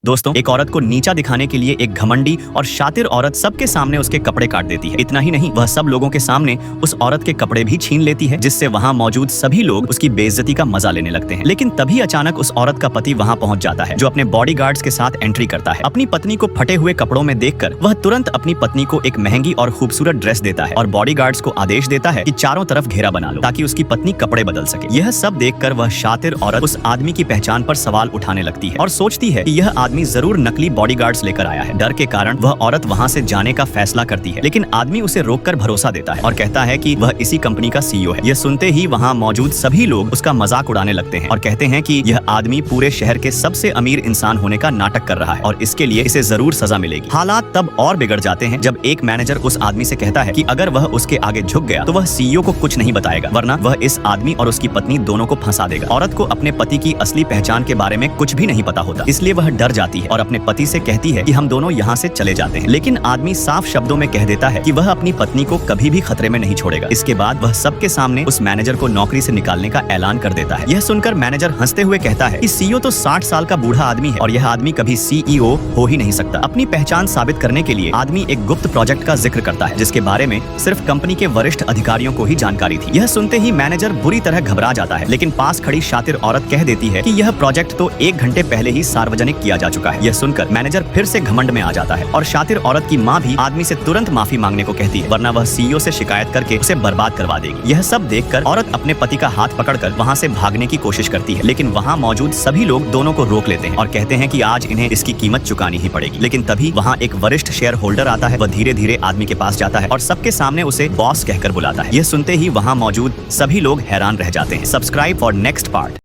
दोस्तों, एक औरत को नीचा दिखाने के लिए एक घमंडी और शातिर औरत सबके सामने उसके कपड़े काट देती है। इतना ही नहीं, वह सब लोगों के सामने उस औरत के कपड़े भी छीन लेती है, जिससे वहाँ मौजूद सभी लोग उसकी बेइज्जती का मजा लेने लगते हैं। लेकिन तभी अचानक उस औरत का पति वहाँ पहुँच जाता है, जो अपने बॉडीगार्ड्स के साथ एंट्री करता है। अपनी पत्नी को फटे हुए कपड़ों में देखकर वह तुरंत अपनी पत्नी को एक महंगी और खूबसूरत ड्रेस देता है और बॉडीगार्ड्स को आदेश देता है कि चारों तरफ घेरा बना लो, ताकि उसकी पत्नी कपड़े बदल सके। यह सब देखकर वह शातिर औरत उस आदमी की पहचान पर सवाल उठाने लगती है और सोचती है कि यह आदमी जरूर नकली बॉडीगार्ड्स लेकर आया है। डर के कारण वह औरत वहां से जाने का फैसला करती है, लेकिन आदमी उसे रोककर भरोसा देता है और कहता है कि वह इसी कंपनी का सीईओ है। यह सुनते ही वहां मौजूद सभी लोग उसका मजाक उड़ाने लगते हैं और कहते हैं कि यह आदमी पूरे शहर के सबसे अमीर इंसान होने का नाटक कर रहा है और इसके लिए इसे जरूर सजा मिलेगी। हालात तब और बिगड़ जाते हैं जब एक मैनेजर उस आदमी से कहता है कि अगर वह उसके आगे झुक गया तो वह सीईओ को कुछ नहीं बताएगा, वरना वह इस आदमी और उसकी पत्नी दोनों को फंसा देगा। औरत को अपने पति की असली पहचान के बारे में कुछ भी नहीं पता होता, इसलिए वह डर जाती है और अपने पति से कहती है कि हम दोनों यहाँ से चले जाते हैं। लेकिन आदमी साफ शब्दों में कह देता है कि वह अपनी पत्नी को कभी भी खतरे में नहीं छोड़ेगा। इसके बाद वह सबके सामने उस मैनेजर को नौकरी से निकालने का ऐलान कर देता है। यह सुनकर मैनेजर हंसते हुए कहता है कि सीईओ तो 60 साल का बूढ़ा आदमी है और यह आदमी कभी सीईओ हो ही नहीं सकता। अपनी पहचान साबित करने के लिए आदमी एक गुप्त प्रोजेक्ट का जिक्र करता है, जिसके बारे में सिर्फ कंपनी के वरिष्ठ अधिकारियों को ही जानकारी थी। यह सुनते ही मैनेजर बुरी तरह घबरा जाता है, लेकिन पास खड़ी शातिर औरत कह देती है कि यह प्रोजेक्ट तो 1 घंटे पहले ही सार्वजनिक किया जा चुका है। यह सुनकर मैनेजर फिर से घमंड में आ जाता है और शातिर औरत की माँ भी आदमी से तुरंत माफी मांगने को कहती है, वरना वह सीईओ से शिकायत करके उसे बर्बाद करवा देगी। यह सब देखकर औरत अपने पति का हाथ पकड़कर वहाँ से भागने की कोशिश करती है, लेकिन वहाँ मौजूद सभी लोग दोनों को रोक लेते हैं और कहते हैं कि आज इन्हें इसकी कीमत चुकानी ही पड़ेगी। लेकिन तभी वहाँ एक वरिष्ठ शेयर होल्डर आता है। वह धीरे धीरे आदमी के पास जाता है और सबके सामने उसे बॉस कहकर बुलाता है। यह सुनते ही वहाँ मौजूद सभी लोग हैरान रह जाते हैं। Subscribe for next part.